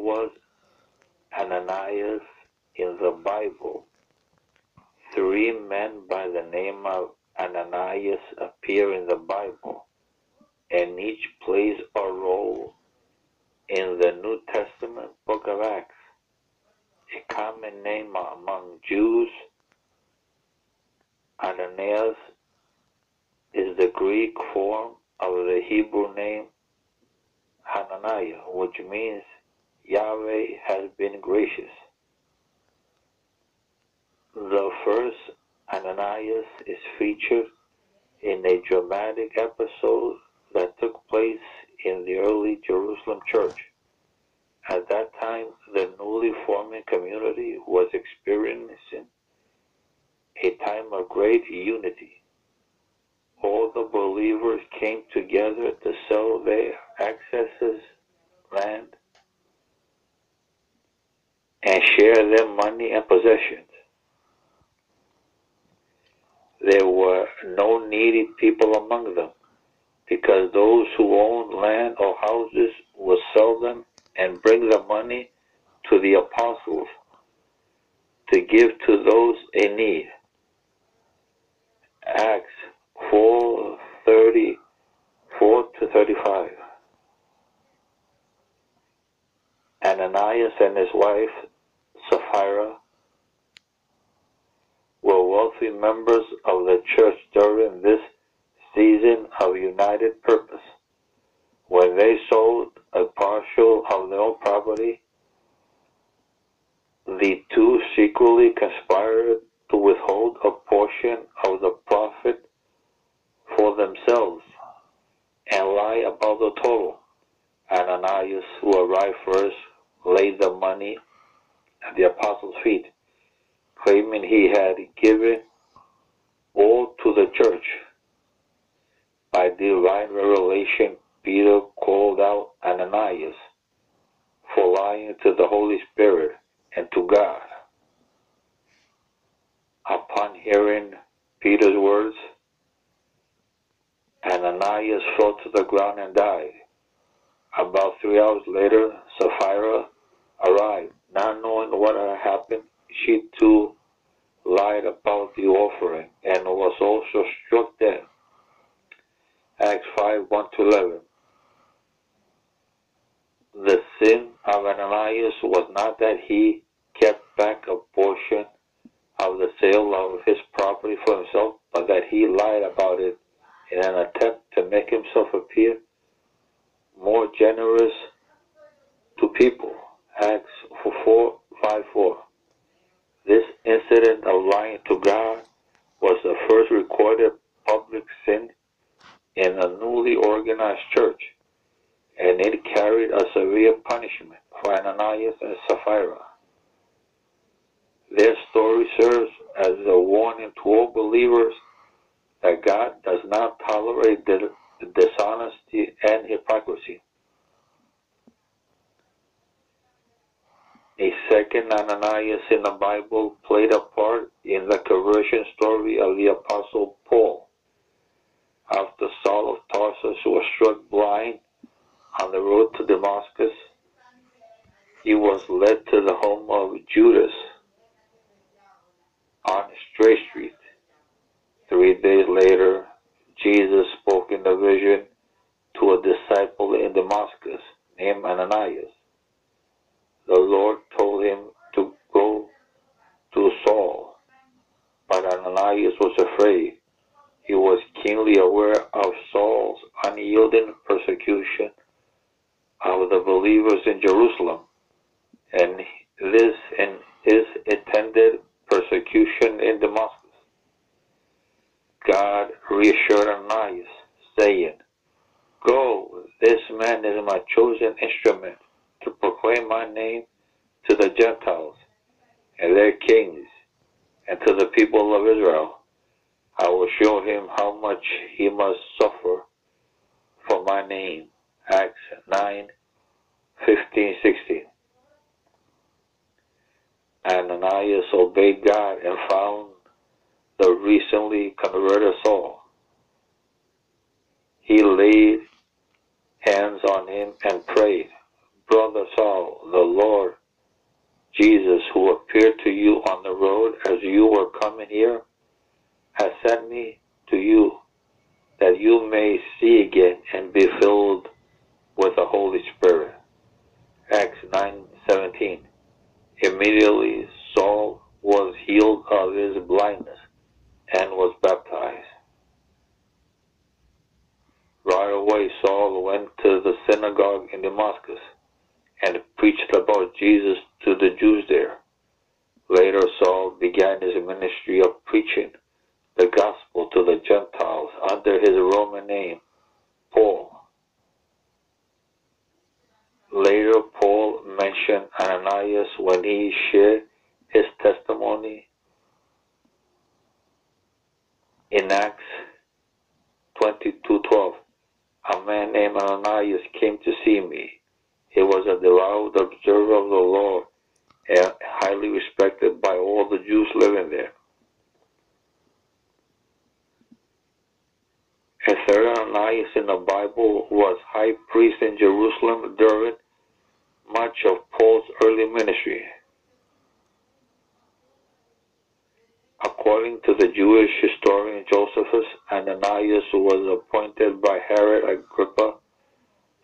was Ananias in the Bible. Three men by the name of Ananias appear in the Bible, and each plays a role in the New Testament book of Acts. A common name among Jews, Ananias is the Greek form of the Hebrew name Hananiah, which means Yahweh has been gracious. The first Ananias is featured in a dramatic episode that took place in the early Jerusalem church. At that time, the newly forming community was experiencing a time of great unity. All the believers came together to sell their accesses, land, and share their money and possessions. There were no needy people among them, because those who owned land or houses would sell them and bring the money to the apostles to give to those in need. Acts 4:34-35. Ananias and his wife, Sapphira, were wealthy members of the church during this season of united purpose. When they sold a partial of their own property, the two secretly conspired to withhold a portion of the profit for themselves and lie about the total. Ananias, who arrived first, laid the money at the apostles' feet, claiming he had given all to the church. By divine revelation, Peter called out Ananias for lying to the Holy Spirit and to God. Upon hearing Peter's words, Ananias fell to the ground and died. About 3 hours later, Sapphira arrived. Not knowing what had happened, she too lied about the offering and was also struck dead. Acts 5:1-11. The sin of Ananias was not that he kept back a portion of the sale of his property for himself, but that he lied about it in an attempt to make himself appear more generous to people. Acts 4:5-4. This incident of lying to God was the first recorded public sin in a newly organized church, and it carried a severe punishment for Ananias and Sapphira. Their story serves as a warning to all believers that God does not tolerate dishonesty and hypocrisy. A second Ananias in the Bible played a part in the conversion story of the Apostle Paul. After Saul of Tarsus was struck blind on the road to Damascus, he was led to the home of Judas on Straight Street. 3 days later, Jesus spoke in a vision to a disciple in Damascus named Ananias. The Lord told him to go to Saul, but Ananias was afraid. He was keenly aware of Saul's unyielding persecution of the believers in Jerusalem, and his intended persecution in Damascus. God reassured Ananias, saying, "Go, this man is my chosen instrument to proclaim my name to the Gentiles and their kings, and to the people of Israel. I will show him how much he must suffer for my name." Acts 9:15-16. Ananias obeyed God and found the recently converted Saul. He laid hands on him and prayed, brother Saul, the Lord Jesus, who appeared to you on the road as you were coming here, has sent me to you, that you may see again and be filled with the Holy Spirit. Acts 9:17. Immediately Saul was healed of his blindness and was baptized. Right away Saul went to the synagogue in Damascus and preached about Jesus to the Jews there. Later Saul began his ministry of preaching the gospel to the Gentiles under his Roman name, Paul. Later Paul mentioned Ananias when he shared his testimony in Acts 22:12. A man named Ananias came to see me. He was a devout observer of the law and highly respected by all the Jews living there. A third Ananias in the Bible was high priest in Jerusalem during much of Paul's early ministry. According to the Jewish historian Josephus, Ananias was appointed by Herod Agrippa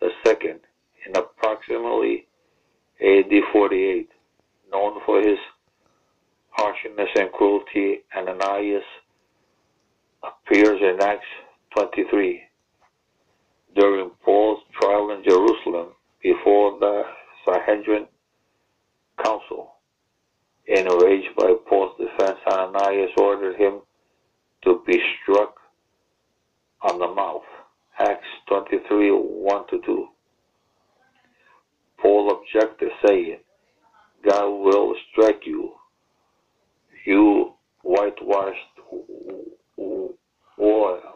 II in approximately AD 48. Known for his harshness and cruelty, Ananias appears in Acts 23 during Paul's trial in Jerusalem before the Sanhedrin Council. Enraged by Paul's defense, Ananias ordered him to be struck on the mouth. Acts 23:1-2. Paul objected, saying, God will strike you, you whitewashed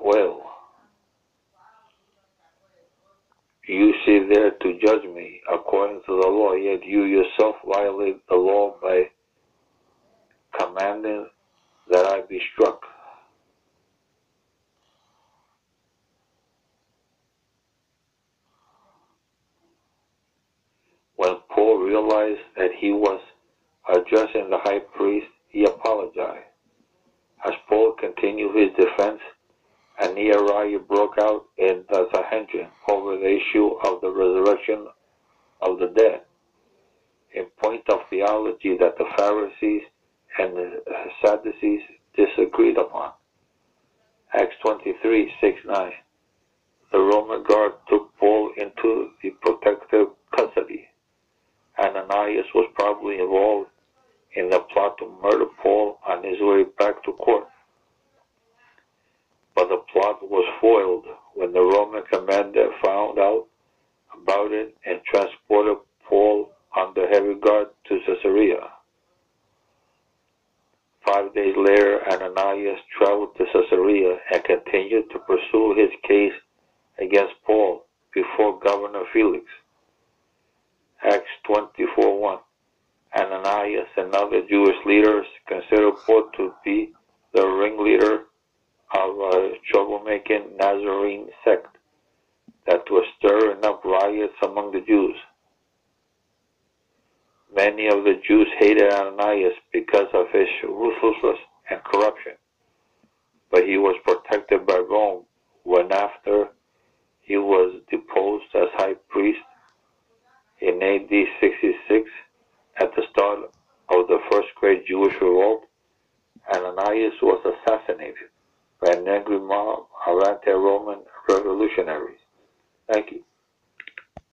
whale. You sit there to judge me according to the law, yet you yourself violate the law by commanding that I be struck. When Paul realized that he was addressing the high priest, he apologized. As Paul continued his defense, a near riot broke out in the Sanhedrin over the issue of the resurrection of the dead, a point of theology that the Pharisees and the Sadducees disagreed upon. Acts 23:6-9. The Roman guard took Paul into the protective custody. Ananias was probably involved in the plot to murder Paul on his way back to court. But the plot was foiled when the Roman commander found out about it and transported Paul under heavy guard to Caesarea. 5 days later, Ananias traveled to Caesarea and continued to pursue his case against Paul before Governor Felix. Acts 24:1. Ananias and other Jewish leaders considered Paul to be the ringleader of a troublemaking Nazarene sect that was stirring up riots among the Jews. Many of the Jews hated Ananias because of his ruthlessness and corruption, but he was protected by Rome when after he was deposed as high priest in AD 66 at the start of the first great Jewish revolt. Ananias was assassinated by an angry mob of anti-Roman revolutionaries. Thank you.